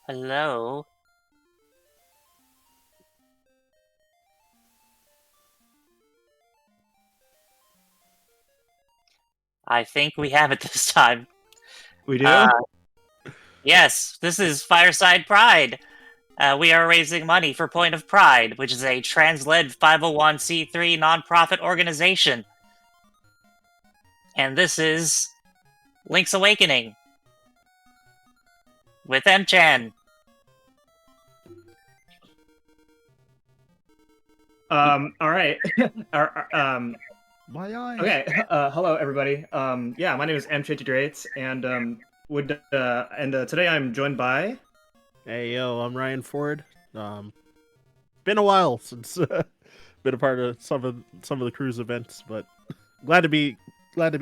Hello. I think we have it this time. We Uh, do? yes, this is Fireside Pride. We are raising money for Point of Pride, which is a trans-led 501c3 nonprofit organization. And this is Link's Awakening with mchan. All right. My eyes. Okay. Hello, everybody. Yeah, my name is mchan338, and today I'm joined by. Hey yo, I'm Ryan Ford. Been a while since been a part of some of the cruise events, but glad to be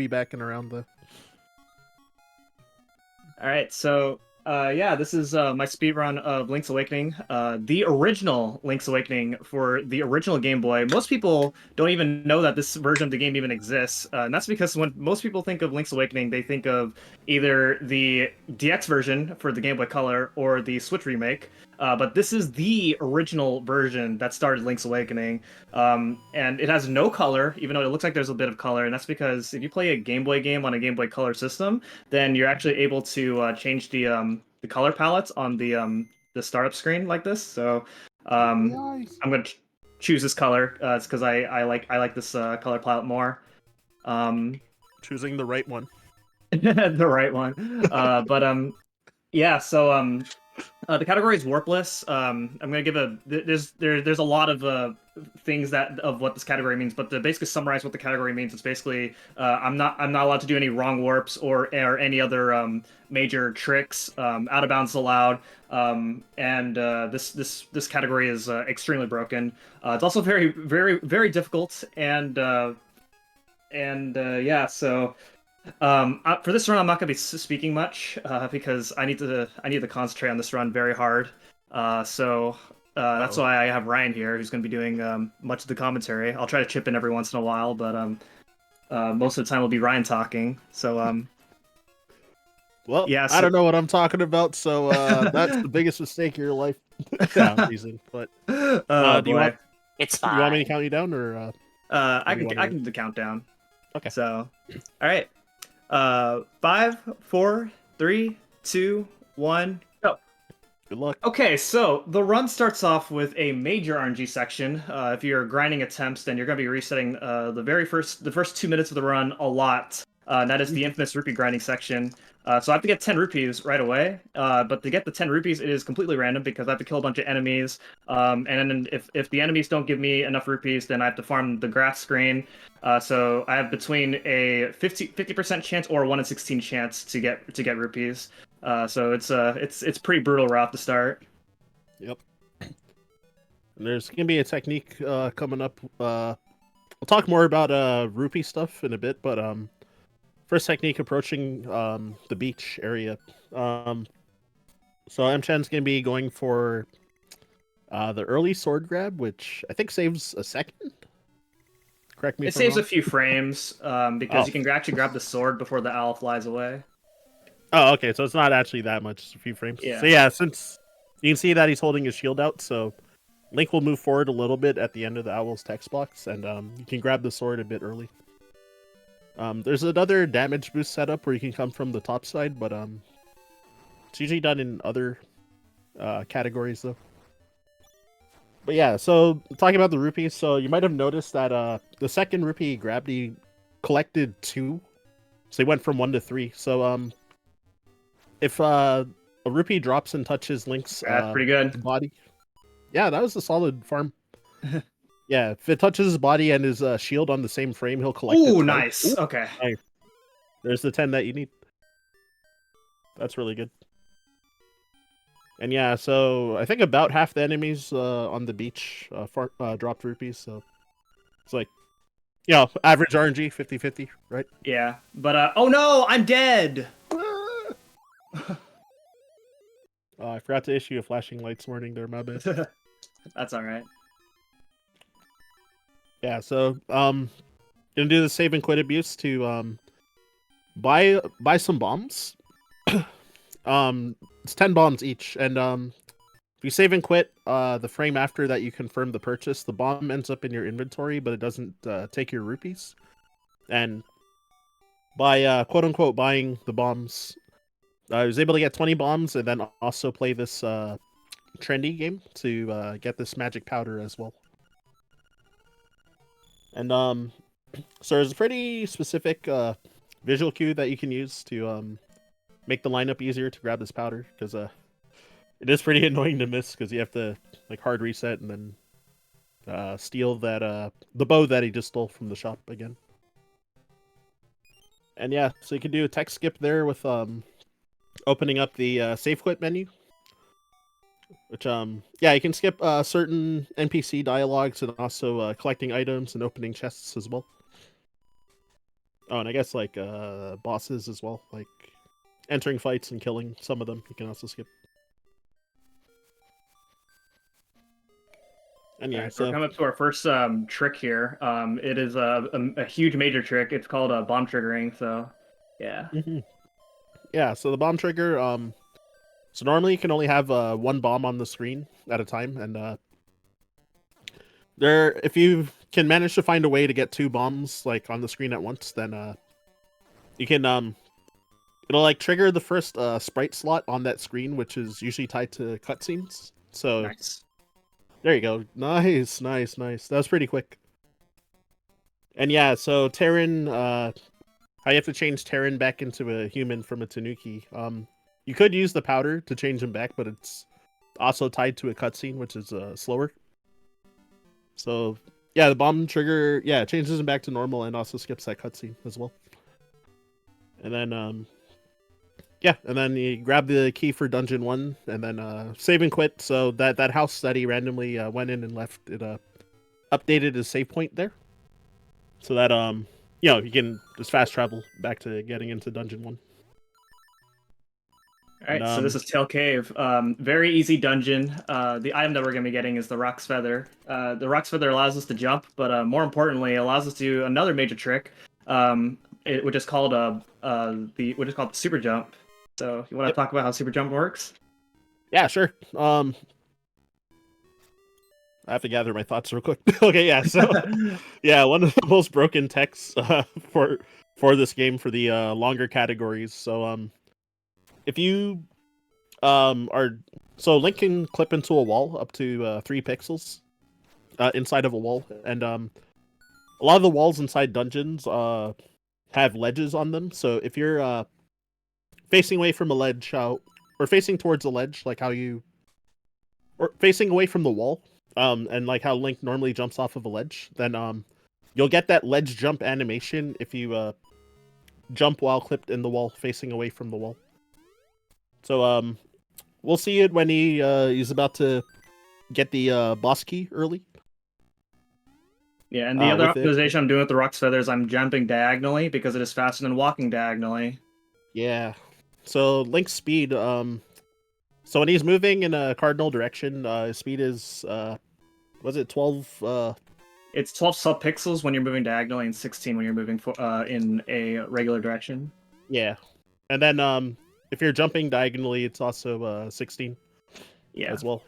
back and around though. All right. So, yeah, this is my speed run of Link's Awakening, the original Link's Awakening for the original Game Boy. Most people don't even know that this version of the game even exists, and that's because when most people think of Link's Awakening, they think of either the DX version for the Game Boy Color or the Switch remake. But this is the original version that started Link's Awakening, and it has no color, even though it looks like there's a bit of color, and that's because if you play a Game Boy game on a Game Boy Color system, then you're actually able to change the color palettes on the startup screen like this. So My um, eyes. I'm gonna choose this color. It's because I like this color palette more. Um, Choosing the right one. the right one. But yeah. So the category is warpless. I'm gonna give there's a lot of things that of what this category means, but to basically summarize what the category means, it's basically I'm not allowed to do any wrong warps or any other major tricks. Out of bounds is allowed, and this category is extremely broken. It's also very difficult, and yeah, so. For this run, I'm not gonna be speaking much because I need to concentrate on this run very hard. So that's Uh-oh. why I have Ryan here, who's gonna be doing much of the commentary. I'll try to chip in every once in a while, but most of the time will be Ryan talking. So Well, yeah, I so don't know what I'm talking about, so that's the biggest mistake of your life. Yeah, I'm teasing. But oh do you want boy, It's you want me fine. to count you down or I what do you can want I to do? can do the countdown. Okay. So all right, 5, 4, 3, 2, 1, go. Good luck. Okay, so the run starts off with a major RNG section. If you're grinding attempts, then you're going to be resetting the first 2 minutes of the run a lot. And that is the infamous rupee grinding section. So I have to get 10 rupees right away. But to get the 10 rupees, it is completely random because I have to kill a bunch of enemies. And then if the enemies don't give me enough rupees, then I have to farm the grass screen. So I have between a 50% chance or 1 in 16 chance to get rupees. So it's pretty brutal right off the start. Yep. And there's gonna be a technique coming up. We'll talk more about rupee stuff in a bit, but first technique approaching the beach area. Um, so Mchan's gonna be going for the early sword grab, which I think saves a second. Correct me It if I'm saves a wrong. few frames because Oh, you can actually grab the sword before the owl flies away. oh, okay. So it's not actually that much, just a few frames. Yeah. So yeah, since you can see that he's holding his shield out, so Link will move forward a little bit at the end of the owl's text box, and you can grab the sword a bit early. There's another damage boost setup where you can come from the top side, but it's usually done in other categories though. But yeah, so talking about the rupees, so you might have noticed that the second rupee grabbed, he collected 2, so he went from 1 to 3. So if a rupee drops and touches Link's That's pretty good. body, yeah, that was a solid farm. Yeah, if it touches his body and his shield on the same frame, he'll collect it Ooh, twice. nice. Okay. Nice. There's the 10 that you need. That's really good. And yeah, so I think about half the enemies on the beach dropped rupees, so it's like, average RNG 50-50, right? Yeah. But oh no, I'm dead. I forgot to issue a flashing lights warning there, my bad. That's all right. Yeah, so gonna do the save and quit abuse to buy some bombs. It's 10 bombs each, and if you save and quit, the frame after that you confirm the purchase, the bomb ends up in your inventory, but it doesn't take your rupees. And by quote unquote buying the bombs, I was able to get 20 bombs, and then also play this trendy game to get this magic powder as well. And so there's a pretty specific visual cue that you can use to make the lineup easier to grab this powder, because it is pretty annoying to miss because you have to like hard reset and then steal that the bow that he just stole from the shop again. And yeah, so you can do a text skip there with opening up the save quit menu. Which yeah, you can skip certain NPC dialogues and also collecting items and opening chests as well. Oh, and I guess like bosses as well, like entering fights and killing some of them you can also skip. And yeah, Alright, so we're coming up to our first trick here. It is a huge major trick. It's called bomb triggering. So, yeah. Yeah. So the bomb trigger. So normally you can only have one bomb on the screen at a time, and if you can manage to find a way to get two bombs like on the screen at once, then you can it'll like trigger the first sprite slot on that screen, which is usually tied to cutscenes. So Nice. there you go. Nice. That was pretty quick. And yeah, so Terran, how you have to change Terran back into a human from a Tanuki. You could use the powder to change him back, but it's also tied to a cutscene, which is slower. So yeah, the bomb trigger, yeah, changes him back to normal and also skips that cutscene as well. And then yeah, and then you grab the key for dungeon 1 and then save and quit. So that house that he randomly went in and left, it updated his save point there. So that you know, you can just fast travel back to getting into dungeon 1. All right, so this is Tail Cave. Very easy dungeon. The item that we're going to be getting is the Rock's Feather. The Rock's Feather allows us to jump, but more importantly, it allows us to do another major trick, which is called the Super Jump. So you want to talk about how Super Jump works? Yeah, sure. I have to gather my thoughts real quick. Okay, yeah. So yeah, one of the most broken texts for this game for the longer categories. So if you are Link can clip into a wall up to 3 pixels inside of a wall, and a lot of the walls inside dungeons have ledges on them. So if you're facing away from a ledge, or facing towards a ledge, like how you, or facing away from the wall, and like how Link normally jumps off of a ledge, then you'll get that ledge jump animation if you jump while clipped in the wall, facing away from the wall. So we'll see it when he's about to get the boss key early. Yeah, and the other optimization I'm doing with the Rock's Feather is I'm jumping diagonally because it is faster than walking diagonally. Yeah. So Link's speed, so when he's moving in a cardinal direction, his speed is was it 12 It's 12 sub-pixels when you're moving diagonally and 16 when you're moving in a regular direction. Yeah. And then if you're jumping diagonally, it's also 16. Yeah. As well,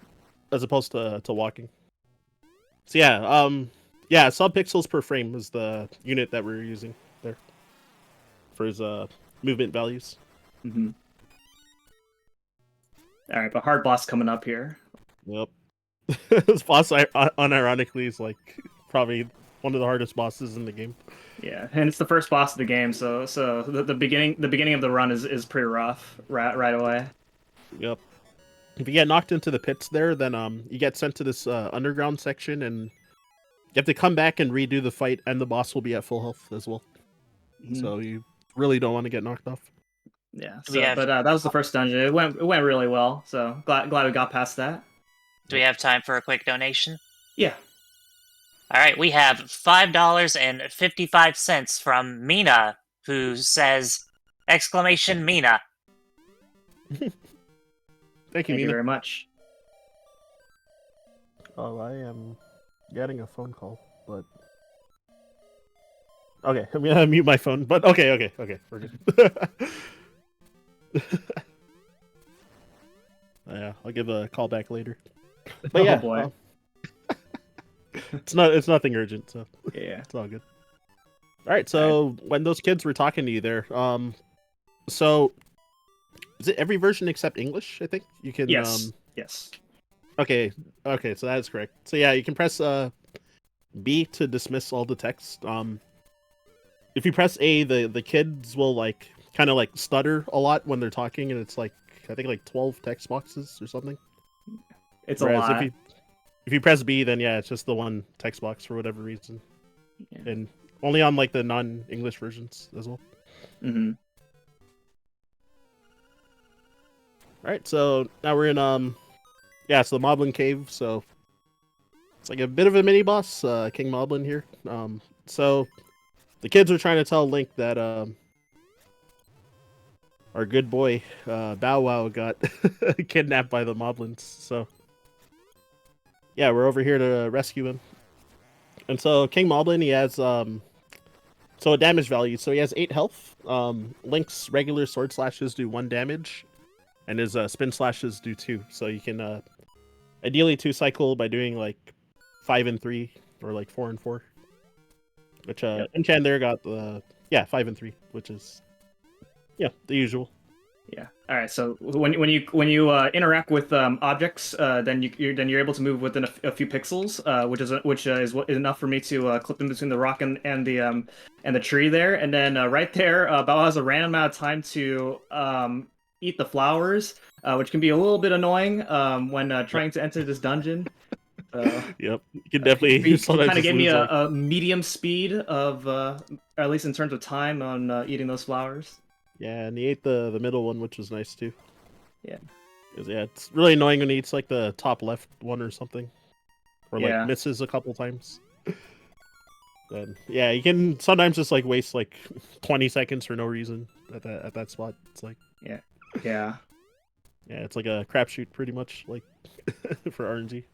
as opposed to walking. So yeah, yeah, sub-pixels per frame is the unit that we're using there for his movement values. Mm-hmm. All right, but hard boss coming up here. Yep. This boss, unironically, is like probably one of the hardest bosses in the game. Yeah, and it's the first boss of the game, so the beginning of the run is pretty rough right away. Yep. If you get knocked into the pits there, then you get sent to this underground section, and you have to come back and redo the fight, and the boss will be at full health as well. Mm-hmm. So you really don't want to get knocked off. Yeah. So, but that was the first dungeon. It went really well. So glad we got past that. Do we have time for a quick donation? Yeah. All right, we have $5.55 from Mina, who says, exclamation Mina. Thank you, Mina. Very much. Oh, I am getting a phone call, but okay, I'm gonna mute my phone. But okay, we're good. Yeah, I'll give a call back later. But Oh yeah, boy. it's nothing urgent, so Yeah. it's all good. All right, so when those kids were talking to you there, so is it every version except English? I think you can. Yes. Yes. Okay, okay, so that is correct. So yeah, you can press B to dismiss all the text. If you press A, the kids will like kind of like stutter a lot when they're talking, and it's like I think like 12 text boxes or something. It's Whereas a lot. if you press B, then yeah, it's just the one text box for whatever reason, Yeah. and only on like the non-English versions as well. Mm-hmm. All right, so now we're in yeah, so the Moblin Cave. So it's like a bit of a mini boss, King Moblin here. So the kids are trying to tell Link that our good boy Bow Wow got kidnapped by the Moblins. So yeah, we're over here to rescue him. And so King Moblin, he has so a damage value. So he has 8 health. Link's regular sword slashes do 1 damage, and his spin slashes do 2. So you can ideally 2 cycle by doing like 5 and 3 or like 4 and 4. Which Enchan there got the 5 and 3, which is the usual. Yeah. All right. So when you interact with objects, then you're able to move within a few pixels, which is enough for me to clip in between the rock and the tree there, and then right there, Bao has a random amount of time to eat the flowers, which can be a little bit annoying when trying to enter this dungeon. Yep, you can definitely He sometimes kind of just gave me lose, like, a medium speed of, at least in terms of time on eating those flowers. yeah, and he ate the middle one, which was nice too. Yeah. 'Cause, yeah, it's really annoying when he eats like the top left one or something, or like Yeah. misses a couple times. Then yeah, you can sometimes just like waste like 20 seconds for no reason at that spot. It's like Yeah. yeah, it's like a crapshoot pretty much, like for RNG.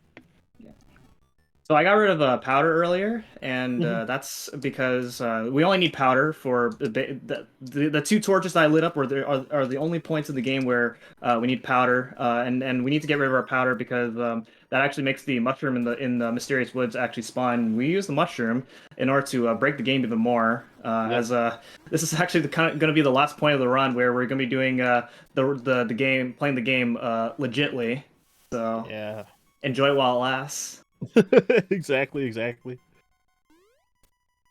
So I got rid of powder earlier, and that's because we only need powder for the 2 torches that I lit up are the only points in the game where we need powder, and we need to get rid of our powder because that actually makes the mushroom in the mysterious woods actually spawn. We use the mushroom in order to break the game even more. As this is actually going to be the last point of the run where we're going to be doing the game, playing the game legitly. So Yeah. enjoy it while it lasts. exactly.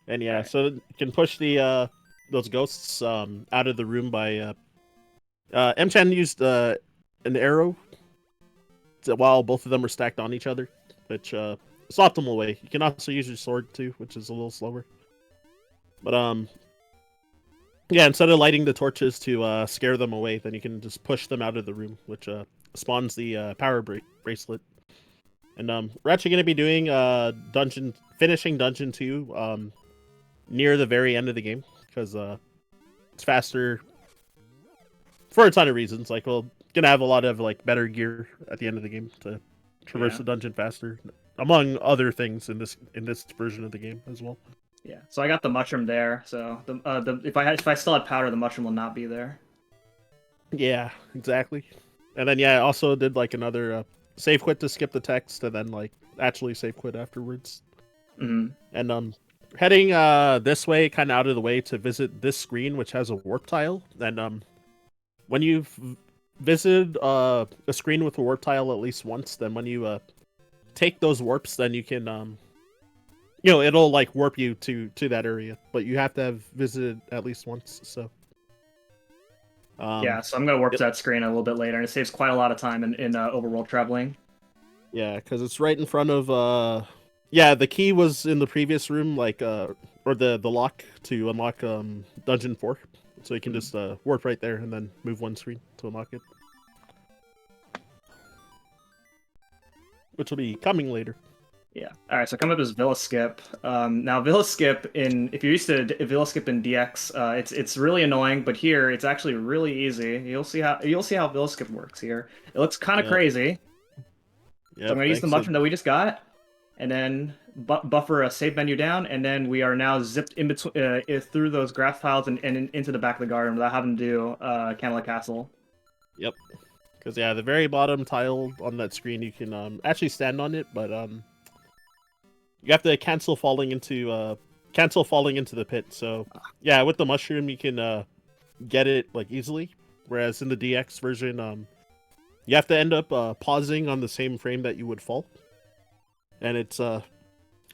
And yeah, Right. so you can push the those ghosts out of the room by Mchan used an arrow while both of them are stacked on each other, which is optimal way. You can also use your sword too, which is a little slower. But yeah, instead of lighting the torches to scare them away, then you can just push them out of the room, which spawns the power bracelet. And we're actually going to be doing finishing dungeon 2 near the very end of the game, because it's faster for a ton of reasons. Like, we're gonna have a lot of like better gear at the end of the game to traverse the dungeon faster, among other things in this version of the game as well. Yeah, so I got the mushroom there. So if I still had powder, the mushroom will not be there. Yeah, exactly. And then I also did like another save quit to skip the text, and then like actually save quit afterwards. Mm-hmm. And heading this way, kind of out of the way, to visit this screen, which has a warp tile. And when you've visited a screen with a warp tile at least once, then when you take those warps, then you can it'll like warp you to that area, but you have to have visited at least once. So yeah, so I'm gonna warp to that screen a little bit later, and it saves quite a lot of time in overworld traveling. Yeah, because it's right in front of the key was in the previous room, like or the lock to unlock dungeon 4. So you can just warp right there and then move one screen to unlock it, which will be coming later. Yeah. All right. So coming up is Villa Skip. Now Villa Skip if you're used to Villa Skip in DX, it's really annoying, but here it's actually really easy. You'll see how Villa Skip works here. It looks kind of crazy. Yeah. So I'm gonna use the mushroom that we just got, and then buffer a save menu down, and then we are now zipped in between through those grass tiles and into the back of the garden without having to do Candlelit Castle. Yep. Because yeah, the very bottom tile on that screen, you can actually stand on it, but you have to cancel falling into the pit. So yeah, with the mushroom, you can get it like easily. Whereas in the DX version, you have to end up pausing on the same frame that you would fall, and it's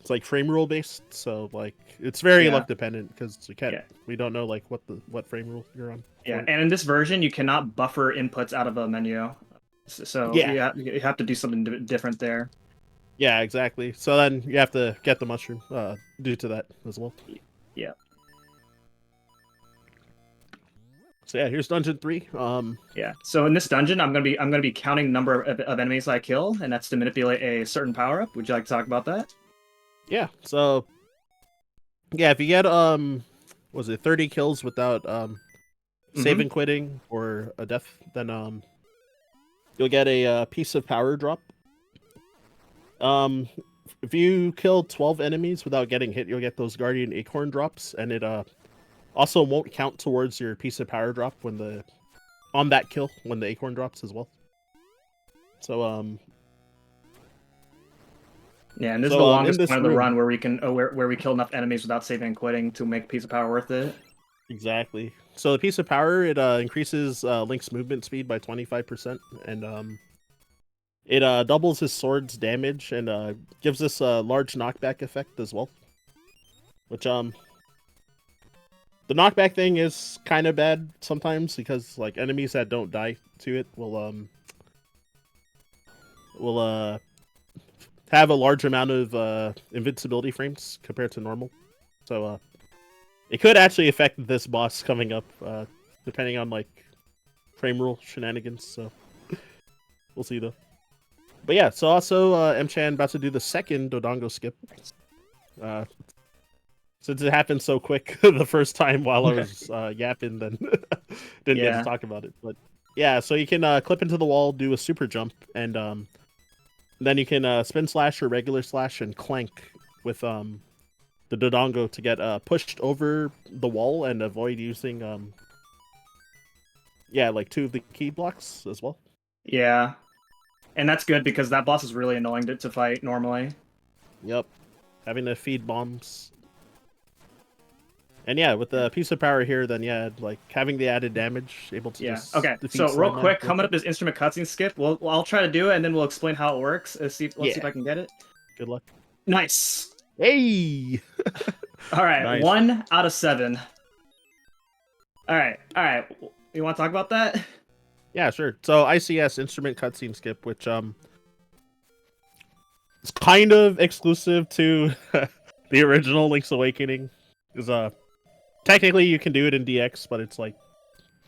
like frame rule based. So like it's very luck dependent because we don't know like what frame rule you're on. Yeah, and in this version, you cannot buffer inputs out of a menu. So you have to do something different there. Yeah, exactly. So then you have to get the mushroom due to that as well. Yeah. So yeah, here's dungeon 3. Yeah. So in this dungeon, I'm gonna be counting the number of enemies I kill, and that's to manipulate a certain power up. Would you like to talk about that? Yeah. So yeah, if you get was it 30 kills without save and quitting or a death, then you'll get a piece of power drop. If you kill 12 enemies without getting hit, you'll get those guardian acorn drops, and it also won't count towards your piece of power drop on that kill when the acorn drops as well. So yeah, and this is the longest point of the run where we can where we kill enough enemies without saving and quitting to make piece of power worth it. Exactly. So the piece of power, it increases Link's movement speed by 25%, and it doubles his sword's damage and gives us a large knockback effect as well. Which the knockback thing is kind of bad sometimes because like enemies that don't die to it will have a large amount of invincibility frames compared to normal. So it could actually affect this boss coming up, depending on like frame rule shenanigans. So we'll see though. But yeah, so also mchan about to do the second Dodongo skip. Since it happened so quick the first time while I was yapping, then didn't get to talk about it. But yeah, so you can clip into the wall, do a super jump, and then you can spin slash or regular slash and clank with the Dodongo to get pushed over the wall and avoid using like 2 of the key blocks as well. Yeah. And that's good because that boss is really annoying to fight normally. Yep. Having to feed bombs. And yeah, with the piece of power here, then yeah, like having the added damage, able to just okay. So real quick, coming up this instrument cutscene skip. I'll try to do it, and then we'll explain how it works. Let's see if I can get it. Good luck. Nice. Hey. All right, nice. 1 out of 7. All right. You want to talk about that? Yeah, sure. So ICS instrument cutscene skip, which is kind of exclusive to the original Link's Awakening. Is technically you can do it in DX, but it's like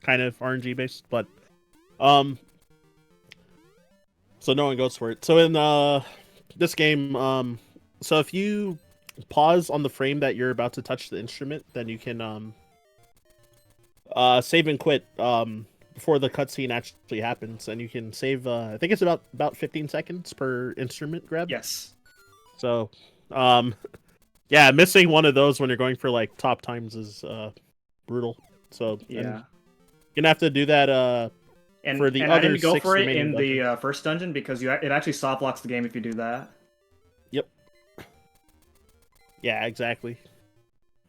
kind of RNG based. But so no one goes for it. So in this game, so if you pause on the frame that you're about to touch the instrument, then you can save and quit before the cutscene actually happens, and you can save. I think it's about 15 seconds per instrument grab. Yes. So, yeah, missing one of those when you're going for like top times is brutal. So yeah, you're gonna have to do that. For the other I didn't go 6 for it remaining in dungeons. the first dungeon because it actually soft locks the game if you do that. Yep. Yeah, exactly.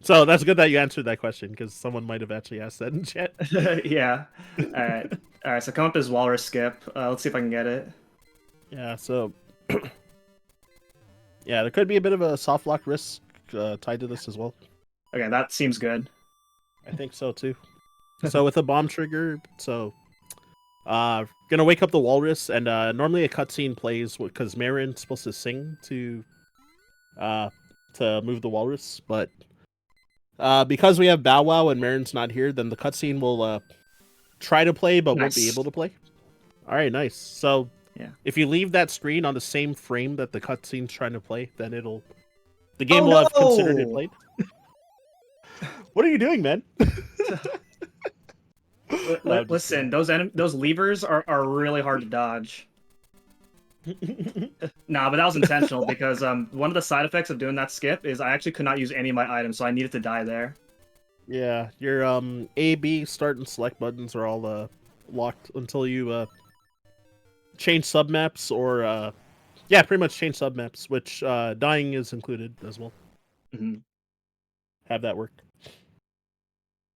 So that's good that you answered that question because someone might have actually asked that in chat. Yeah. All right. So come up as walrus skip. Let's see if I can get it. Yeah. So yeah, there could be a bit of a soft lock risk tied to this as well. Okay, that seems good. I think so too. So with a bomb trigger, so gonna wake up the walrus, and normally a cutscene plays because Marin's supposed to sing to move the walrus, but because we have Bow Wow and Marin's not here, then the cutscene will try to play but won't be able to play. All right, nice. So yeah, if you leave that screen on the same frame that the cutscene's trying to play, then the game will have considered it played. What are you doing, man? Listen, those levers are really hard to dodge. Nah, but that was intentional because one of the side effects of doing that skip is I actually could not use any of my items, so I needed to die there. Yeah, your A, B, start, and select buttons are all locked until you change submaps or yeah, pretty much change submaps, which dying is included as well. Mhm. Have that work.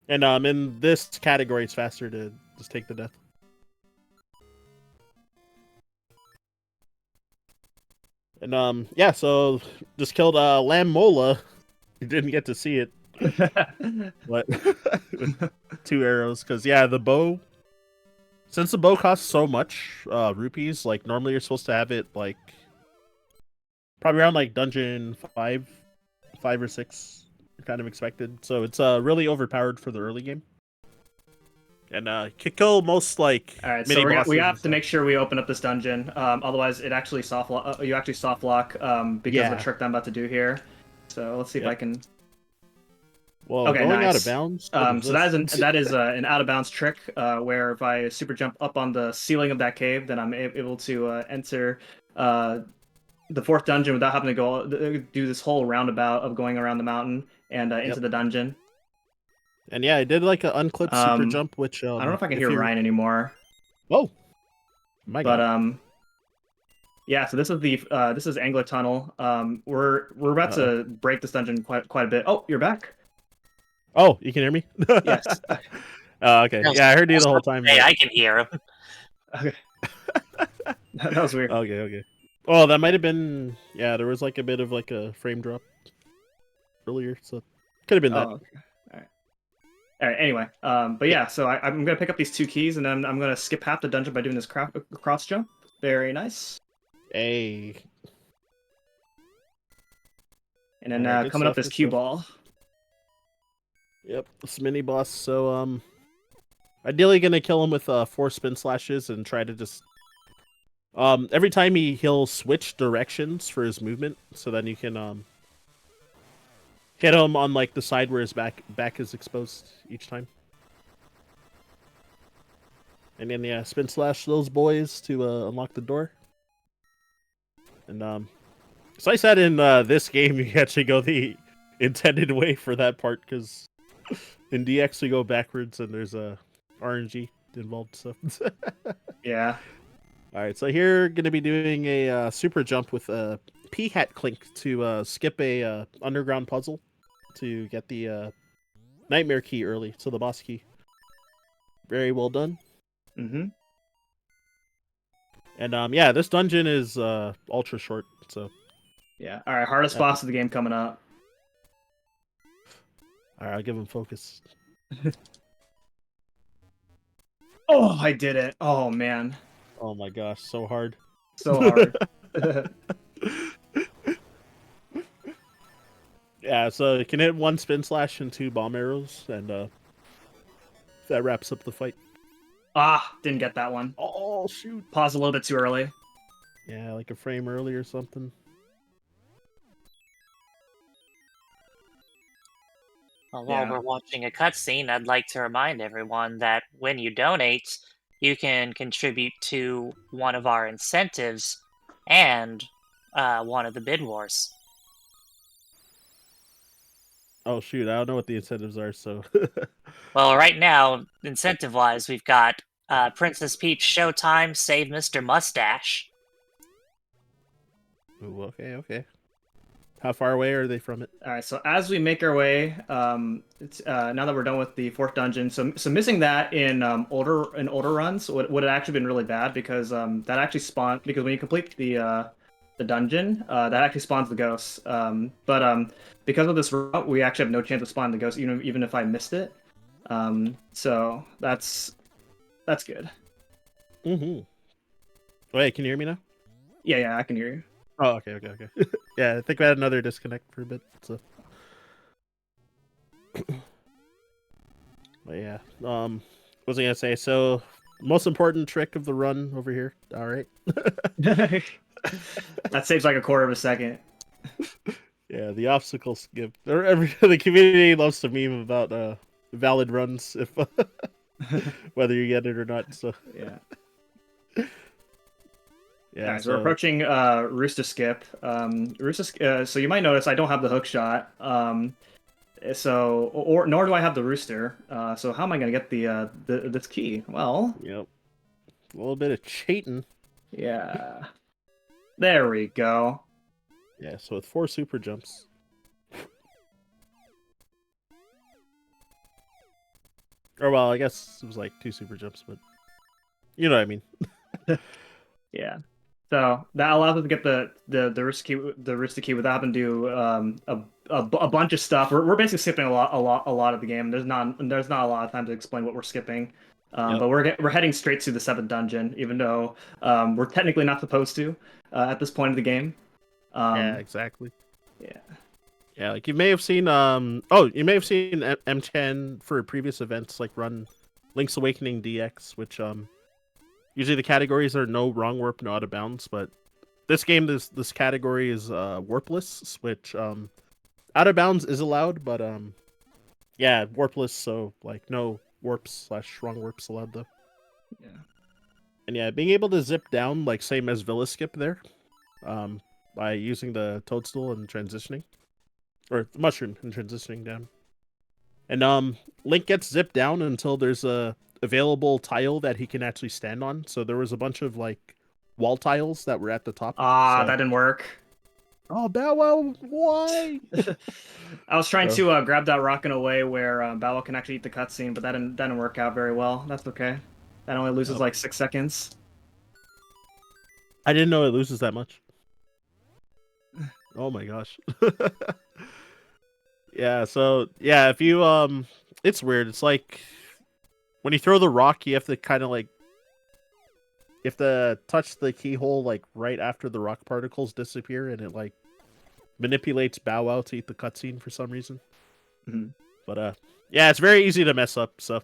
And in this category, it's faster to just take the death. And yeah, so just killed Lamb Mola. You didn't get to see it, but with 2 arrows, because yeah, the bow. Since the bow costs so much rupees, like normally you're supposed to have it like probably around like dungeon 5 or 6, kind of expected. So it's really overpowered for the early game. And can kill most like All right, so mini bosses. we and have to stuff. make sure we open up this dungeon. Otherwise, it actually you actually soft lock because of Yeah. a trick that I'm about to do here. So let's see if Yep. I can. Well, Okay, going out of nice. bounds. So that is an out of bounds trick where if I super jump up on the ceiling of that cave, then I'm able to enter the 4th dungeon without having to go do this whole roundabout of going around the mountain and into the dungeon. And yeah, I did like an unclipped super jump, which I don't know if I can if hear you... Ryan anymore. Oh, my But God. yeah. So this is Angler Tunnel. We're about to break this dungeon quite a bit. Oh, you're back. Oh, you can hear me? Yes. Oh, okay. Yeah, I heard you the whole time. Hey, but- I can hear him. Okay. That was weird. Okay. Oh, that might have been... Yeah, there was like a bit of like a frame drop earlier, so could have been that. Okay. All right. Anyway, but yeah. So I'm gonna pick up these 2 keys, and then I'm gonna skip half the dungeon by doing this cross jump. Very nice. Hey. And then Alright, good coming up stuff, this good cue stuff. ball. Yep, this mini boss. So ideally gonna kill him with 4 spin slashes and try to just every time he'll switch directions for his movement, so then you can hit him on like the side where his back is exposed each time. And then yeah, spin slash those boys to unlock the door. And so I said in this game you actually go the intended way for that part, because in DX we go backwards and there's a RNG involved. So Yeah. all right, so here gonna be doing a super jump with a P-hat clink to skip a underground puzzle to get the nightmare key early, so the boss key. Very well done. Mm-hmm. And yeah, this dungeon is ultra short, so Yeah. All right. Hardest boss of the game coming up. all right, I'll give him focus. Oh, I did it. Oh man. Oh my gosh, so hard. So hard. Yeah, so you can hit 1 spin slash and 2 bomb arrows, and that wraps up the fight. Didn't get that one. Oh shoot! Pause a little bit too early. Yeah, like a frame early or something. Well, while Yeah. we're watching a cutscene, I'd like to remind everyone that when you donate, you can contribute to one of our incentives and one of the bid wars. Oh shoot, I don't know what the incentives are, so Well, right now, incentive-wise, we've got Princess Peach Showtime, Save Mr. Mustache. Ooh, okay. How far away are they from it? All right. So as we make our way, it's now that we're done with the 4th dungeon, so missing that in older runs would have actually been really bad, because that actually spawned, because when you complete the dungeon, that actually spawns the ghosts. But because of this route, we actually have no chance of spawning the ghosts, even if I missed it. So that's good. Mm-hmm. Wait, can you hear me now? Yeah, I can hear you. Oh, okay. Yeah, I think we had another disconnect for a bit, so. But yeah, what was I gonna say? So, most important trick of the run over here. All right. That saves like a quarter of a second. Yeah, the obstacle skip. The community loves to meme about valid runs if whether you get it or not. So Yeah. yeah. Alright, so we're approaching Rooster Skip. So you might notice I don't have the hook shot. Nor do I have the rooster. So how am I gonna get the this key? Well, Yep. A little bit of cheating. Yeah. There we go. Yeah, so with 4 super jumps. Or well, I guess it was like 2 super jumps, but you know what I mean. Yeah. So that allows us to get the Rooster Key without having to do a bunch of stuff. We're basically skipping a lot of the game. There's not a lot of time to explain what we're skipping. Yep. But we're heading straight to the 7th dungeon, even though we're technically not supposed to at this point of the game. Yeah, exactly. Yeah. Yeah, like you may have seen you may have seen mchan for previous events like run Link's Awakening DX, which usually the categories are no wrong warp, no out of bounds, but this game this category is warpless, which out of bounds is allowed, but yeah, warpless, so like no warps / wrong warps allowed though. Yeah. And yeah, being able to zip down like same as Villa Skip there, by using the toadstool and transitioning. Or the mushroom and transitioning down. And Link gets zipped down until there's a available tile that he can actually stand on. So there was a bunch of like wall tiles that were at the top. Ah, so... that didn't work. Oh, Bow Wow, why? I was trying to grab that rock in a way where Bow Wow can actually eat the cutscene, but that didn't work out very well. That's okay. That only loses like 6 seconds. I didn't know it loses that much. Oh my gosh. Yeah, so yeah, if you it's weird. It's like when you throw the rock, you have to kind of like you have to touch the keyhole like right after the rock particles disappear, and it like manipulates Bow Wow to eat the cutscene for some reason. Mm-hmm. But yeah, it's very easy to mess up. So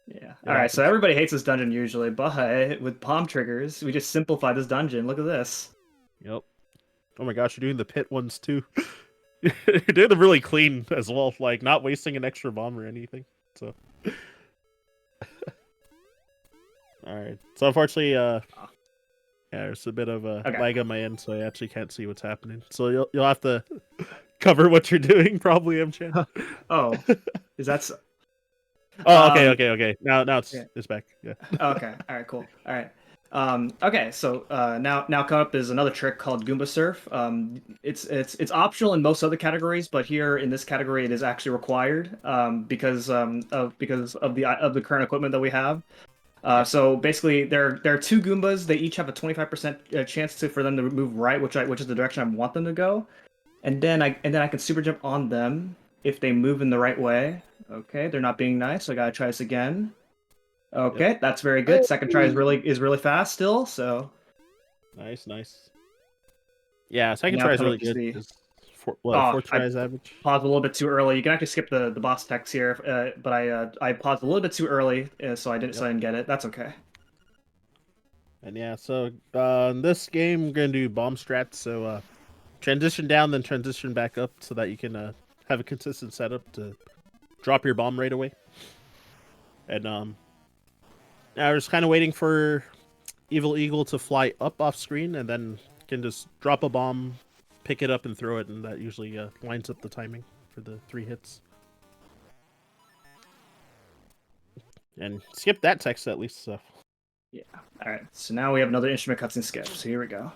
yeah. All right. So everybody hates this dungeon usually, but with palm triggers, we just simplify this dungeon. Look at this. Yep. Oh my gosh, you're doing the pit ones too. You're doing them really clean as well, like not wasting an extra bomb or anything. So. All right. So unfortunately, yeah, there's a bit of a lag on my end, so I actually can't see what's happening. So you'll have to cover what you're doing, probably, mchan. Oh, is that? Oh, okay. Now it's back. Yeah. Okay. All right. Cool. All right. Okay. So now coming up is another trick called Goomba Surf. It's optional in most other categories, but here in this category it is actually required because of the current equipment that we have. So basically, there are 2 Goombas. They each have a 25% chance for them to move right, which is the direction I want them to go, and then I can super jump on them if they move in the right way. Okay, they're not being nice, so I gotta try this again. Okay, that's very good. Second try is really fast still. So nice. Yeah, second try is really good. Fourth try is average. Paused a little bit too early. You can actually skip the boss text here, but I paused a little bit too early, so I didn't get it. That's okay. And yeah, so in this game we're gonna do bomb strats. So transition down, then transition back up, so that you can have a consistent setup to drop your bomb right away. And I was kind of waiting for Evil Eagle to fly up off screen, and then can just drop a bomb, pick it up, and throw it, and that usually lines up the timing for the 3 hits. And skip that text at least. So. Yeah. All right. So now we have another instrument cutscene skip. So here we go.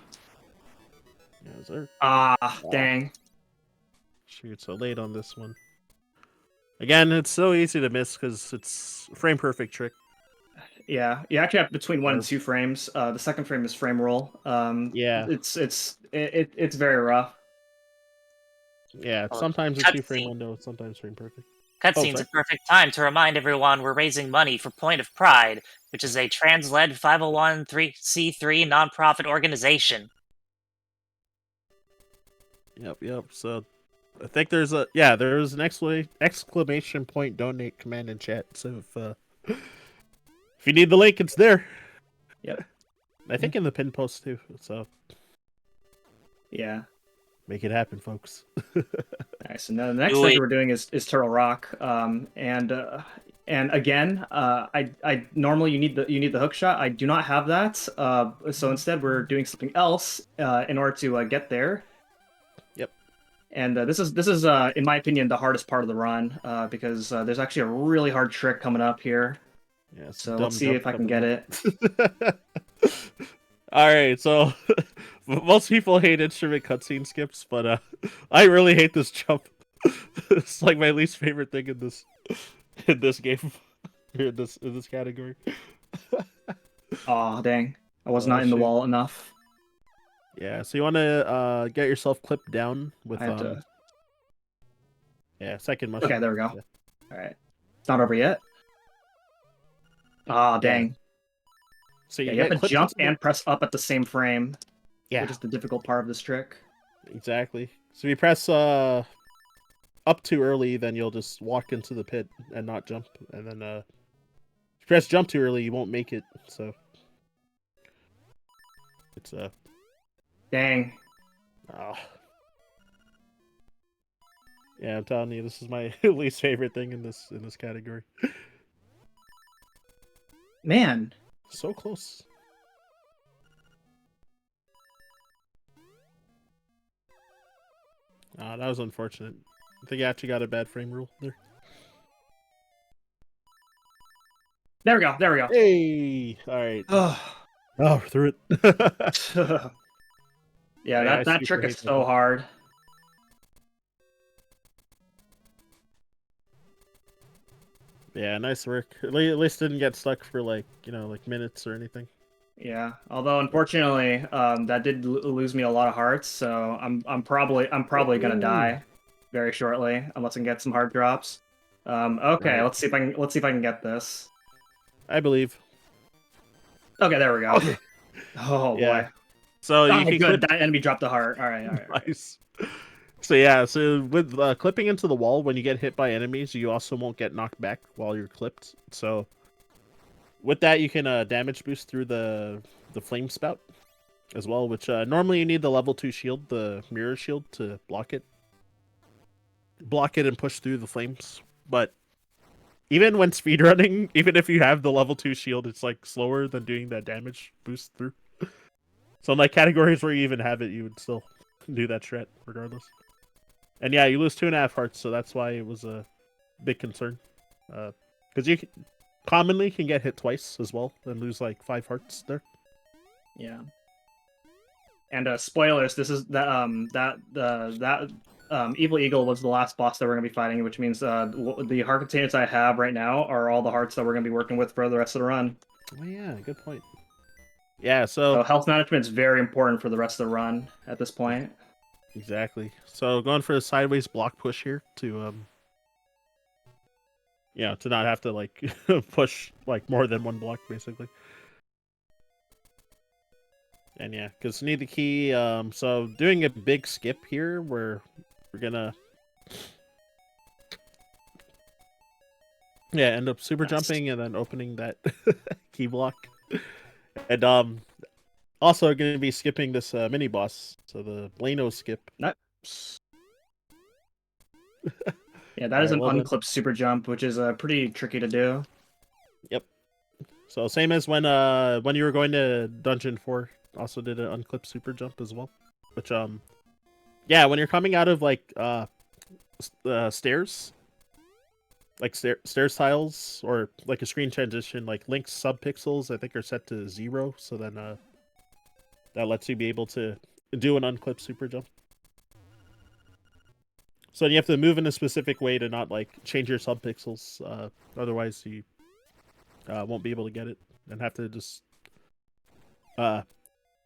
Yeah, sir. Dang. Shoot, so late on this one. Again, it's so easy to miss because it's a frame perfect trick. Yeah, you actually have between 1 and 2 frames. The second frame is frame roll. Yeah, it's very rough. Yeah, sometimes a 2-frame window, sometimes frame perfect. Cutscene's a perfect time to remind everyone we're raising money for Point of Pride, which is a trans-led 501c3 nonprofit organization. Yep. So I think there's an exclamation point donate command in chat. So if you need the link, it's there. Yep. I think in the pin post too. So yeah. Make it happen, folks. Alright, so now the next thing we're doing is Turtle Rock. And again, I normally you need the hook shot. I do not have that. So instead we're doing something else in order to get there. Yep. And this is in my opinion the hardest part of the run because there's actually a really hard trick coming up here. Yeah. So let's see if I can get it. All right, so most people hate instrument cutscene skips, but I really hate this jump. It's like my least favorite thing in this game, in this category. Oh dang! I was Oh, not in the shoot. wall enough. Yeah, so you want to get yourself clipped down with I have to. yeah, second mushroom. Okay, there we go. Yeah. All right, it's not over yet. Ah, Yeah. dang. So Yeah, you you have get to clipped jump into the... and press up at the same frame, Yeah, which is the difficult part of this trick. exactly. So if you press up too early, then you'll just walk into the pit and not jump, and then if you press jump too early, you won't make it. So it's Dang. ah. Yeah, I'm telling you, this is my least favorite thing in this category. Man. So close. Ah, that was unfortunate. I think I actually got a bad frame rule there. There we go. There we go. Hey, all right. Oh. Oh, through it. Yeah, I that super trick is hate that so jump. hard. Yeah, nice work. At least didn't get stuck for like like minutes or anything. Yeah. Although unfortunately, that did lose me a lot of hearts, so I'm probably gonna Ooh. die very shortly unless I can get some heart drops. Okay, Right. let's see if I can get this. I believe. Okay, there we go. Okay. Oh Yeah. boy. So Oh, you can good. clip. That enemy dropped a heart. All right, all right. All right. Nice. So yeah, so with clipping into the wall, when you get hit by enemies, you also won't get knocked back while you're clipped. So with that, you can damage boost through the flame spout as well, which normally you need the level 2 shield, the mirror shield, to block it. Block it and push through the flames. But even when speedrunning, even if you have the level 2 shield, it's like slower than doing that damage boost through. So in like categories where you even have it, you would still do that shred regardless. And yeah, you lose 2.5 hearts, so that's why it was a big concern. Because you commonly can get hit twice as well and lose like 5 hearts there. Yeah. And spoilers, this is Evil Eagle was the last boss that we're gonna be fighting, which means the heart containers I have right now are all the hearts that we're gonna be working with for the rest of the run. Oh yeah, good point. Yeah, So so health management is very important for the rest of the run at this point. exactly. So going for a sideways block push here to to not have to like push like more than one block basically. And yeah, because need the key. So doing a big skip here where we're gonna end up super jumping and then opening that key block. And also gonna be skipping this mini boss, so the Blano skip. Nice. Yeah, that All is right, an well then. unclipped super jump, which is pretty tricky to do. Yep. So same as when you were going to Dungeon 4, also did an unclipped super jump as well. Which yeah, when you're coming out of like stairs, like stairs tiles or like a screen transition, like Link's subpixels I think are set to 0, so then that lets you be able to do an unclipped super jump. So you have to move in a specific way to not like change your subpixels, otherwise you won't be able to get it and have to just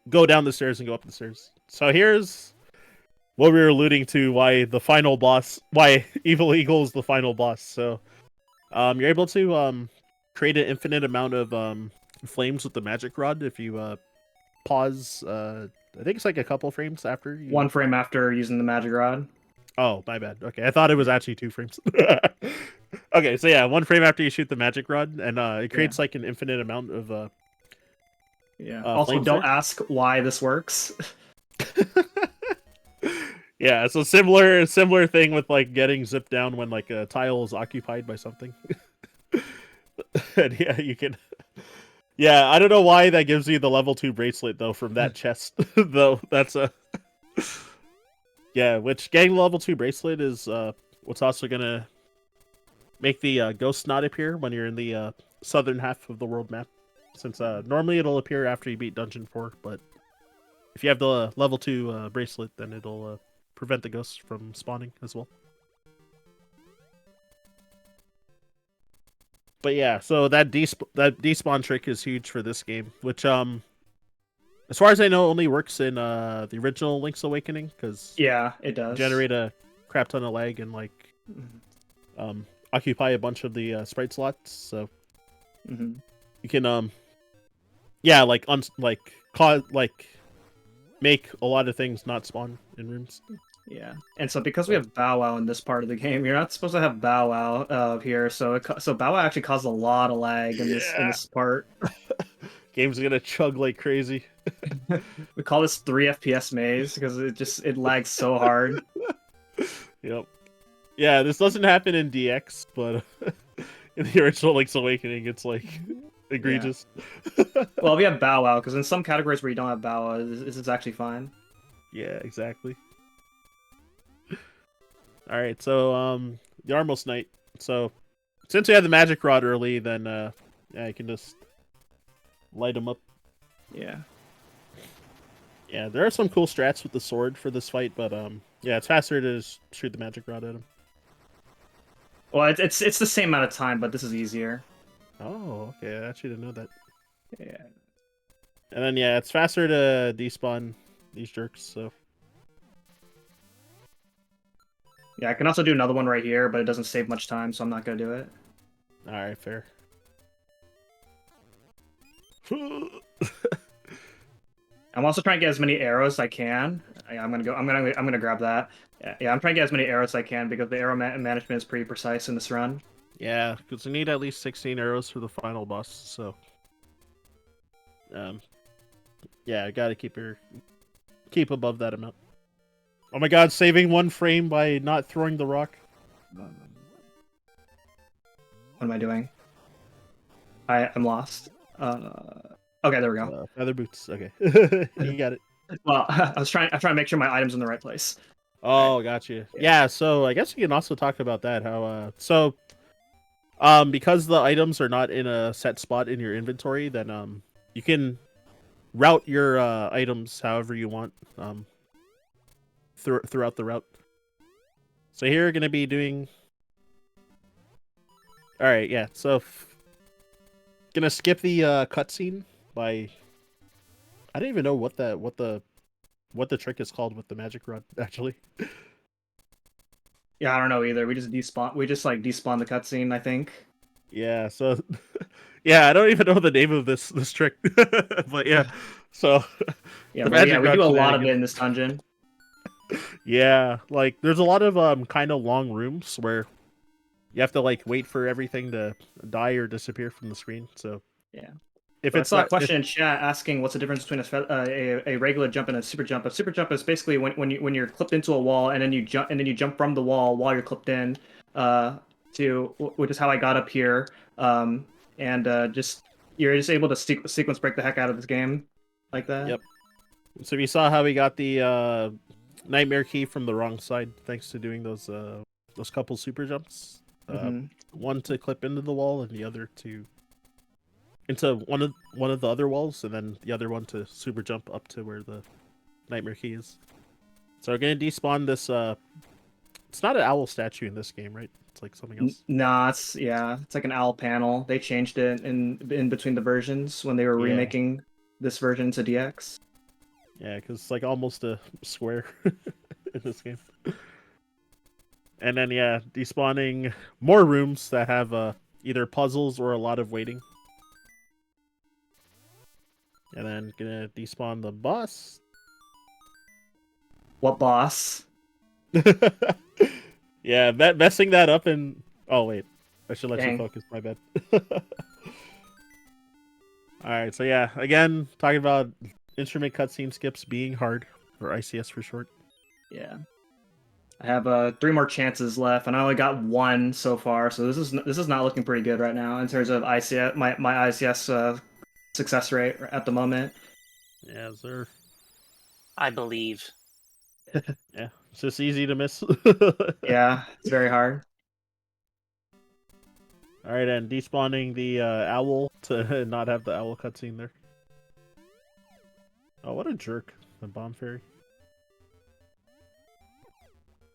go down the stairs and go up the stairs. So here's what we were alluding to, why Evil Eagle is the final boss. So you're able to create an infinite amount of flames with the magic rod if you pause. I think it's like a couple frames after you... 1 frame after using the magic rod. Oh, my bad. Okay, I thought it was actually 2 frames. Okay, so yeah, 1 frame after you shoot the magic rod, and it creates like an infinite amount of yeah. Also, don't ask why this works. Yeah, so similar thing with like getting zipped down when like a tile is occupied by something. And yeah, you can. Yeah, I don't know why that gives you the level 2 bracelet though from that chest. Though that's a. Yeah, which getting the level 2 bracelet is what's also gonna make the ghost not appear when you're in the southern half of the world map. since normally it'll appear after you beat Dungeon 4, but if you have the level 2 bracelet, then it'll prevent the ghosts from spawning as well. But yeah, so that despawn trick is huge for this game, which as far as I know, only works in the original Link's Awakening because Yeah, it does. generate a crap ton of lag and like Mhm. Occupy a bunch of the sprite slots. So Mhm. you can yeah, like cause like make a lot of things not spawn in rooms. Yeah, and so because we have Bow Wow in this part of the game, you're not supposed to have Bow Wow here. So so Bow Wow actually causes a lot of lag in this part. Game's gonna chug like crazy. We call this 3 FPS maze because it lags so hard. Yep. Yeah, this doesn't happen in DX, but in the original Link's Awakening, it's like egregious. Well, we have Bow Wow because in some categories where you don't have Bow Wow, this is actually fine. Yeah, exactly. All right, so the Armos Knight. So since we had the magic rod early, then yeah, you can just light them up. Yeah. Yeah, there are some cool strats with the sword for this fight, but yeah, it's faster to just shoot the magic rod at him. Well, it's the same amount of time, but this is easier. Oh, okay. I actually didn't know that. Yeah. And then yeah, it's faster to despawn these jerks. So Yeah, I can also do another one right here, but it doesn't save much time, so I'm not gonna do it. all right, fair. I'm also trying to get as many arrows as I can. I'm gonna grab that. Yeah, I'm trying to get as many arrows as I can because the arrow management is pretty precise in this run. Yeah, because you need at least 16 arrows for the final boss. So yeah, I gotta keep above that amount. Oh my god, saving 1 frame by not throwing the rock. What am I doing? I'm lost. Okay, there we go. Feather boots. Okay, you got it. Well, I'm trying to make sure my item's in the right place. Oh, gotcha. Yeah, so I guess we can also talk about that. How because the items are not in a set spot in your inventory, then you can route your items however you want throughout the route. So here we're gonna be doing. All right, yeah. So gonna skip the cutscene by. I don't even know what the trick is called with the magic rod actually. Yeah, I don't know either. We just despawn. We just like despawn the cutscene, I think. Yeah. So yeah, I don't even know the name of this trick, but yeah. So Yeah, the but yeah, magic we rod do a lot of shenanigans. it in this dungeon. Yeah, like there's a lot of kind of long rooms where you have to like wait for everything to die or disappear from the screen. So Yeah. if So I it's saw a not, question in chat asking what's the difference between a regular jump and a super jump. A super jump is basically when you're clipped into a wall and then you jump from the wall while you're clipped in, to which is how I got up here. And just you're just able to sequence break the heck out of this game like that. Yep. So you saw how we got the nightmare key from the wrong side thanks to doing those couple super jumps. Mhm. One to clip into the wall and the other to into one of the other walls, and then the other one to super jump up to where the nightmare key is. So we're gonna despawn this. It's not an owl statue in this game, right? It's like something else. Nah, it's like an owl panel. They changed it in between the versions when they were Yeah. remaking this version to DX. Yeah, because it's like almost a square in this game. And then yeah, despawning more rooms that have either puzzles or a lot of waiting. And then gonna despawn the boss. What boss? Yeah, messing that up and oh wait, I should let you Dang. focus. My bad. All right, so yeah, again talking about instrument cutscene skips being hard, or ICS for short. Yeah. I have 3 more chances left, and I only got 1 so far. So this is not looking pretty good right now in terms of ICS my ICS success rate at the moment. Yeah, sir. I believe. Yeah, it's just easy to miss. Yeah, it's very hard. All right, and despawning the owl to not have the owl cutscene there. Oh, what a jerk! The bomb fairy.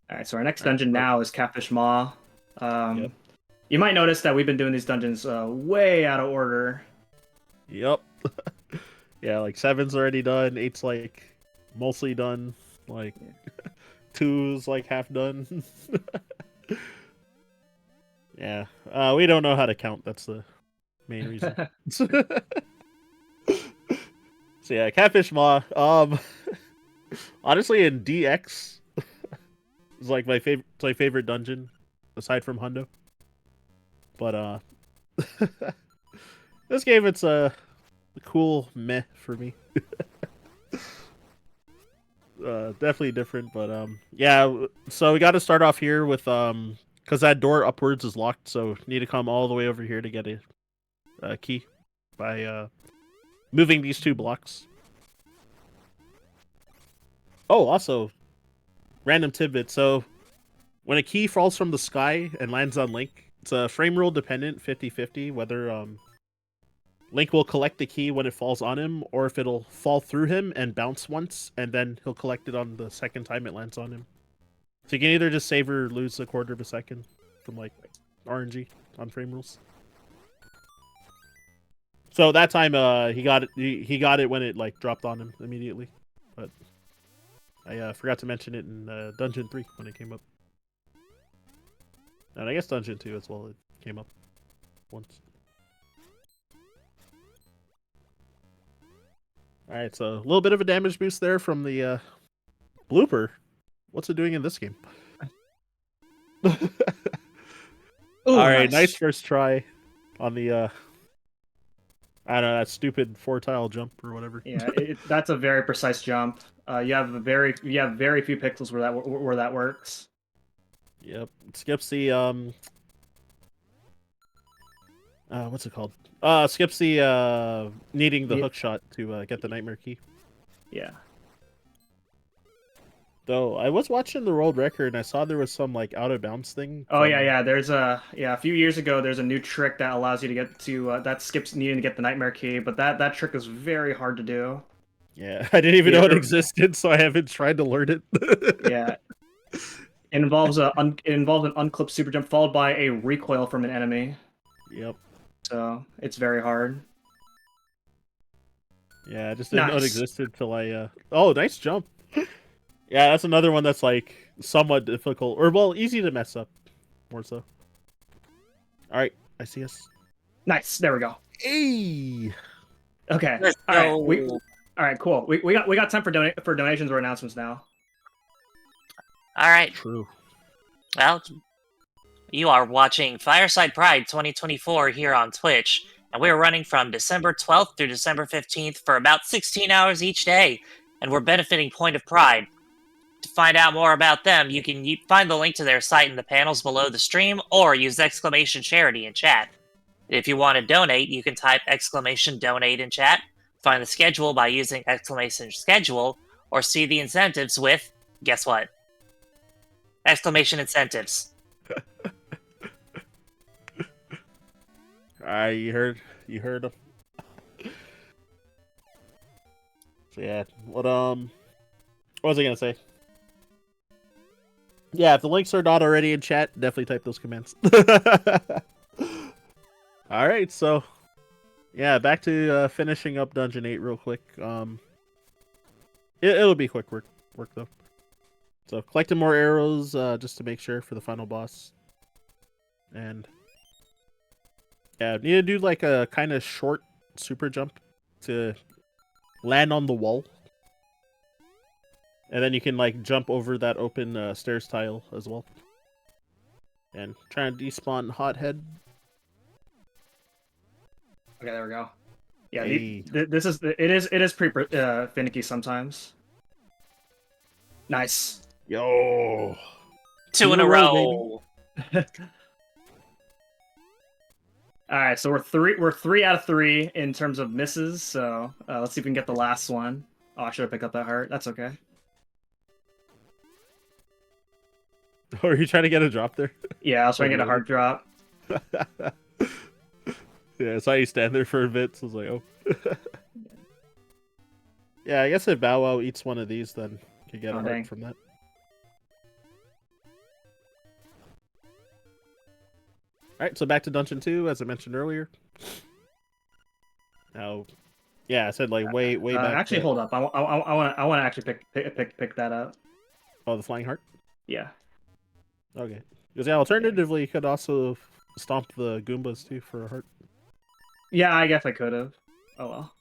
All right, so our next All right, dungeon now is Catfish Maw. Yep. You might notice that we've been doing these dungeons way out of order. Yep. Yeah, like 7's already done. 8's like mostly done. Like 2's like half done. Yeah. We don't know how to count. That's the main reason. So yeah, Catfish Maw. Honestly, in DX is like my favorite dungeon aside from Hundo. But this game, it's a cool meh for me. Definitely different, but yeah. So we got to start off here with because that door upwards is locked, so need to come all the way over here to get a key by moving these 2 blocks. Oh, also, random tidbit. So when a key falls from the sky and lands on Link, it's a frame rule dependent 50-50 whether Link will collect the key when it falls on him, or if it'll fall through him and bounce once, and then he'll collect it on the second time it lands on him. So you can either just save or lose a quarter of a second from like RNG on frame rules. So that time he got it. He got it when it like dropped on him immediately, but I forgot to mention it in Dungeon 3 when it came up, and I guess Dungeon 2 as well. It came up once. Alright, so a little bit of a damage boost there from the blooper. What's it doing in this game? Ooh, Alright, nice first try on the I don't know, that stupid 4-tile jump or whatever. Yeah, that's a very precise jump. You have very few pixels where that works. Yep. It skips the what's it called? Skips the needing the hook shot to get the nightmare key. Yeah. Though I was watching the world record and I saw there was some like out of bounds thing. Oh yeah. There's a few years ago there's a new trick that allows you to get to that skips needing to get the nightmare key, but that trick is very hard to do. Yeah, I didn't even know it existed, so I haven't tried to learn it. Yeah. It involves an unclipped super jump followed by a recoil from an enemy. Yep. So it's very hard. Yeah, I just didn't know it existed till I Oh, nice jump. Yeah, that's another one that's like somewhat difficult, or well, easy to mess up, more so. All right, I see us. Nice, there we go. Hey. Okay. All right, cool. We got time for donations or announcements now. All right. True. Well, you are watching Fireside Pride 2024 here on Twitch, and we're running from December 12th through December 15th for about 16 hours each day, and we're benefiting Point of Pride. To find out more about them, you can find the link to their site in the panels below the stream, or use !charity in chat. If you want to donate, you can type !donate in chat, find the schedule by using !schedule, or see the incentives with, guess what? !incentives. You heard him. So yeah, what was I gonna say? Yeah, if the links are not already in chat, definitely type those comments. All right, so yeah, back to finishing up Dungeon 8 real quick. It'll be quick work though. So collecting more arrows just to make sure for the final boss, and yeah, need to do like a kind of short super jump to land on the wall. And then you can like jump over that open stairs tile as well. And try and despawn Hothead. Okay, there we go. Yeah, Hey. it is pretty finicky sometimes. Nice. Yo. 2 in a row. All right, so we're 3 out of 3 in terms of misses. So let's see if we can get the last one. Oh, I should have picked up that heart. That's okay. Are you trying to get a drop there? Yeah, I was trying to get a heart drop. Yeah, I saw you stand there for a bit, so I was like, oh. Yeah, I guess if Bow Wow eats one of these, then you get a heart dang. from that. Alright, so back to Dungeon 2, as I mentioned earlier. Now, yeah, I said like way back. Actually, hold up. I want to actually pick that up. Oh, the Flying Heart? Yeah. Okay. Because yeah, alternatively, you could also stomp the Goombas too for a heart. Yeah, I guess I could have. Oh well.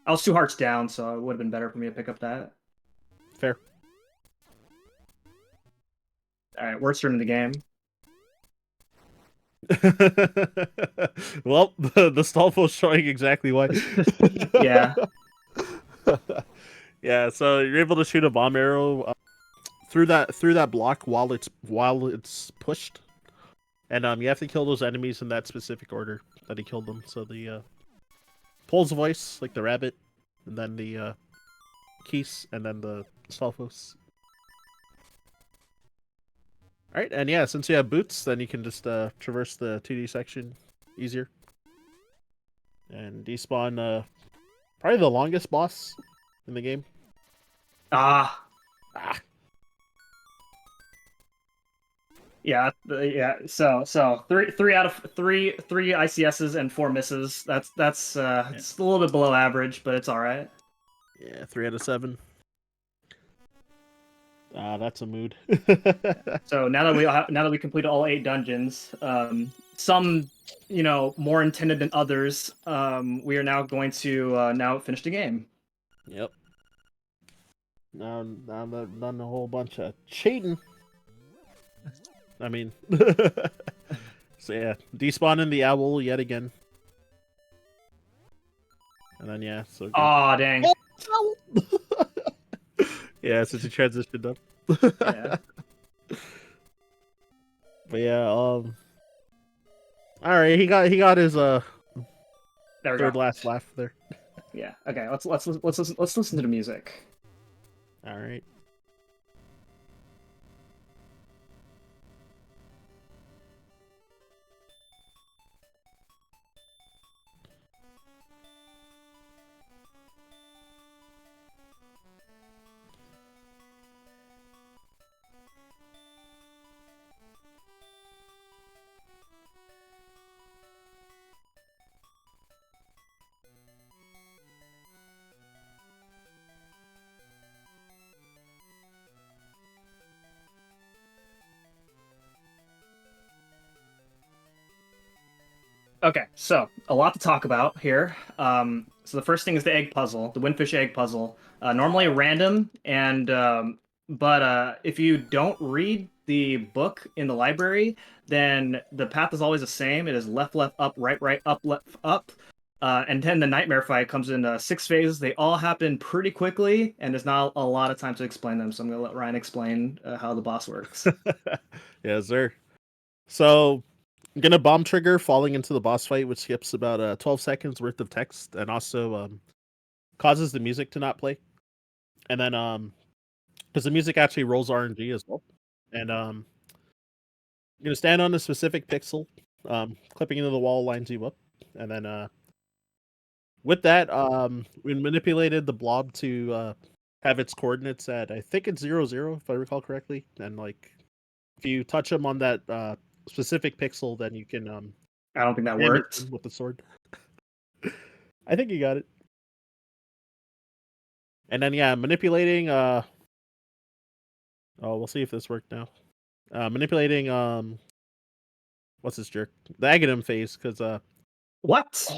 I was 2 hearts down, so it would have been better for me to pick up that. Fair. Alright, worst turn in the game. Well, the Stallful's showing exactly why. Yeah. Yeah, so you're able to shoot a bomb arrow through that block while it's pushed, and you have to kill those enemies in that specific order that he killed them. So the Pole's voice, like the rabbit, and then the Keese, and then the Stalfos. Alright, and yeah, since you have boots, then you can just traverse the 2D section easier. And despawn probably the longest boss in the game. Ah. Ah. Yeah, yeah. So three out of three ICSs and 4 misses. That's it's a little bit below average, but it's all right. Yeah, 3 out of 7. Ah, that's a mood. So now that we completed all 8 dungeons, some more intended than others, we are now going to now finish the game. Yep. Now I've done a whole bunch of cheating. I mean, so yeah, despawning the owl yet again, and then yeah, so. Aw, dang. Yeah, since you transitioned up. Yeah. But yeah, all right, he got his There we third go. last laugh there. Yeah. Okay. Let's listen to the music. All right. Okay, so a lot to talk about here. So the first thing is the egg puzzle, the windfish egg puzzle. Normally random, and but if you don't read the book in the library, then the path is always the same. It is left, left, up, right, right, up, left, up. And then the nightmare fight comes in 6 phases. They all happen pretty quickly, and there's not a lot of time to explain them. So I'm gonna let Ryan explain how the boss works. Yes, sir. So I'm gonna bomb trigger falling into the boss fight, which skips about 12 seconds worth of text, and also causes the music to not play. And then because the music actually rolls RNG as well. And I'm gonna stand on a specific pixel, clipping into the wall lines you up, and then with that, we manipulated the blob to have its coordinates at, I think it's 0, 0, if I recall correctly. And like, if you touch them on that specific pixel, then you can I don't think that damage worked. them with the sword. I think you got it. And then yeah, manipulating. Oh, we'll see if this worked now. Manipulating. What's this jerk? The Aghanim phase, because What?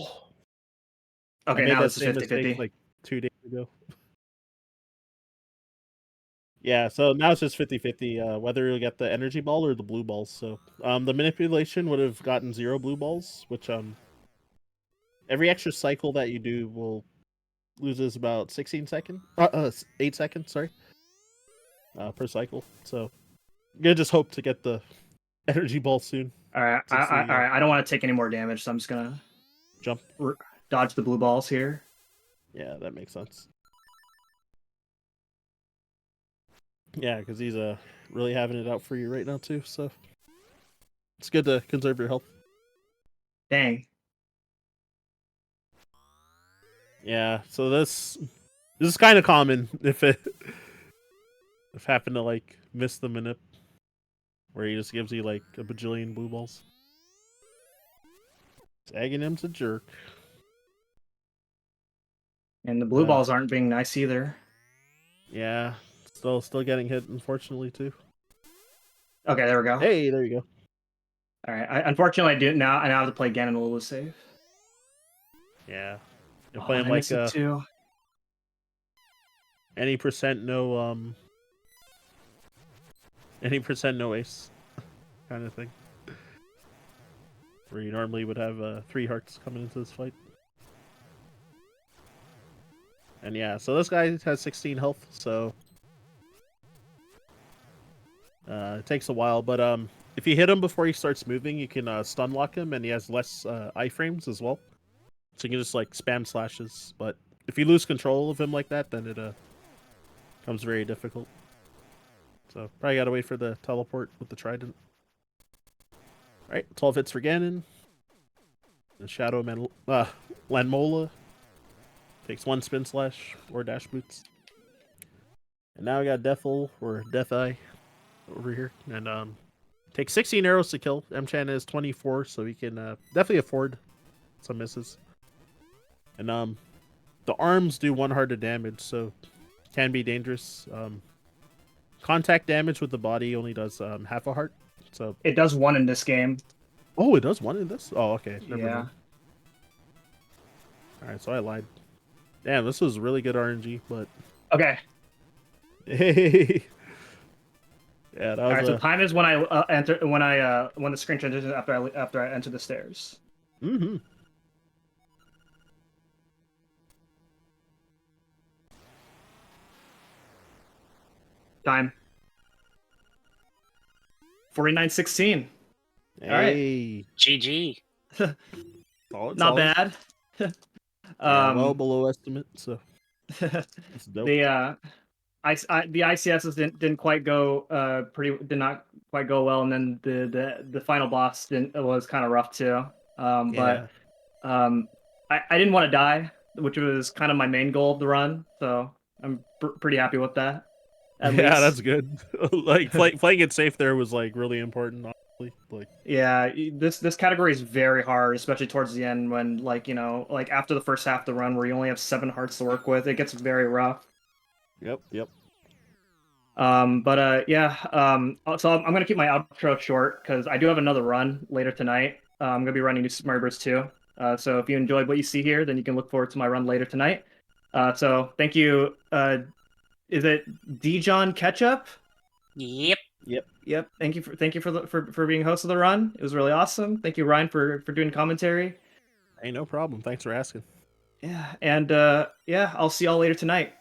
I Okay, made now that this is same 50-50. mistake like 2 days ago. Yeah, so now it's just 50-50, whether you'll get the energy ball or the blue balls. So the manipulation would have gotten 0 blue balls, which every extra cycle that you do will loses about 16 seconds, 8 seconds, sorry, per cycle. So I'm gonna just hope to get the energy ball soon. All right, Since all the, right. I don't want to take any more damage, so I'm just gonna jump. dodge the blue balls here. Yeah, that makes sense. Yeah, because he's really having it out for you right now too. So it's good to conserve your health. Dang. Yeah, so this is kind of common if happen to like miss the manip, where he just gives you like a bajillion blue balls. Tagging him's a jerk. And the blue balls aren't being nice either. Yeah, still getting hit, unfortunately too. Okay, there we go. Hey, there you go. All right. Unfortunately, I do now. I now have to play Ganon a little safe. Yeah, you're Oh, playing I like missed it too. any percent no ace kind of thing, where you normally would have 3 hearts coming into this fight. And yeah, so this guy has 16 health, so it takes a while. But if you hit him before he starts moving, you can stun lock him, and he has less iframes as well. So you can just like spam slashes. But if you lose control of him like that, then it becomes very difficult. So probably gotta wait for the teleport with the trident. Alright, 12 hits for Ganon. The Shadow Lanmola takes 1 spin slash or dash boots. And now we got Deathel or Death Eye over here. And takes 16 arrows to kill. mchan is 24, so he can definitely afford some misses. And the arms do 1 heart of damage, so can be dangerous. Contact damage with the body only does half a heart. So it does 1 in this game. Oh, it does 1 in this? Oh, okay. Never Yeah. mind. Alright, so I lied. Damn, this was really good RNG, but Okay. hey. Yeah, that was All right. So time is when I enter when the screen transitions after I enter the stairs. Mm-hmm. Time. 49:16. Hey. GG. Not bad. Yeah, well below estimate, so it's dope. The the ICSs didn't quite go did not quite go well, and then the final boss was kind of rough too. But I didn't want to die, which was kind of my main goal of the run, so I'm pretty happy with that. At least. That's good. Like playing it safe there was like really important, honestly. Like yeah, this category is very hard, especially towards the end when like after the first half of the run where you only have 7 hearts to work with, it gets very rough. Yep. So I'm gonna keep my outro short because I do have another run later tonight. I'm gonna be running New Super Mario Bros. 2. So if you enjoyed what you see here, then you can look forward to my run later tonight. So thank you. Is it Dijon Ketchup? Yep. Yep. Thank you for being host of the run. It was really awesome. Thank you, Ryan, for doing commentary. Hey, no problem. Thanks for asking. Yeah, and I'll see y'all later tonight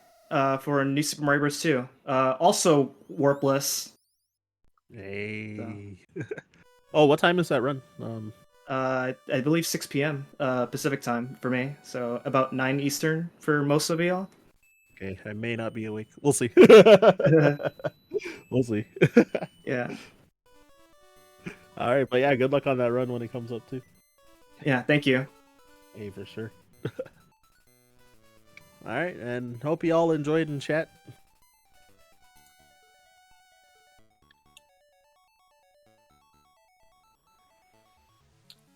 for New Super Mario Bros. 2. Also warpless. Hey. So. Oh, what time is that run? I believe 6 p.m. Pacific time for me, so about 9 Eastern for most of y'all. Okay, I may not be awake. We'll see. We'll see. Yeah. All right, but yeah, good luck on that run when it comes up too. Yeah, thank you. Hey, for sure. All right, and hope you all enjoyed in chat.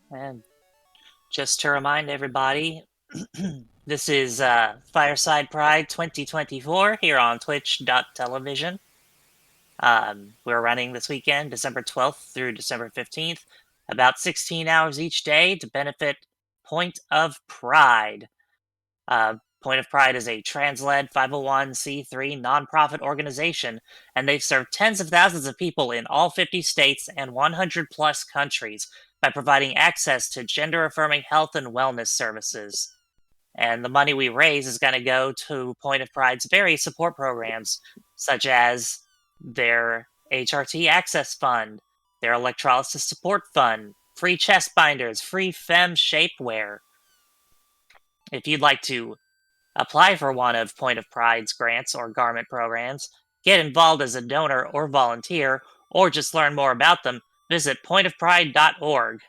And just to remind everybody, this is Fireside Pride 2024 here on twitch.tv. We're running this weekend, December 12th through December 15th, about 16 hours each day to benefit Point of Pride. Point of Pride is a trans-led 501c3 nonprofit organization, and they've served tens of thousands of people in all 50 states and 100-plus countries by providing access to gender-affirming health and wellness services. And the money we raise is going to go to Point of Pride's various support programs, such as their HRT Access Fund, their Electrolysis Support Fund, free chest binders, free femme shapewear. If you'd like to apply for one of Point of Pride's grants or garment programs, get involved as a donor or volunteer, or just learn more about them, visit pointofpride.org.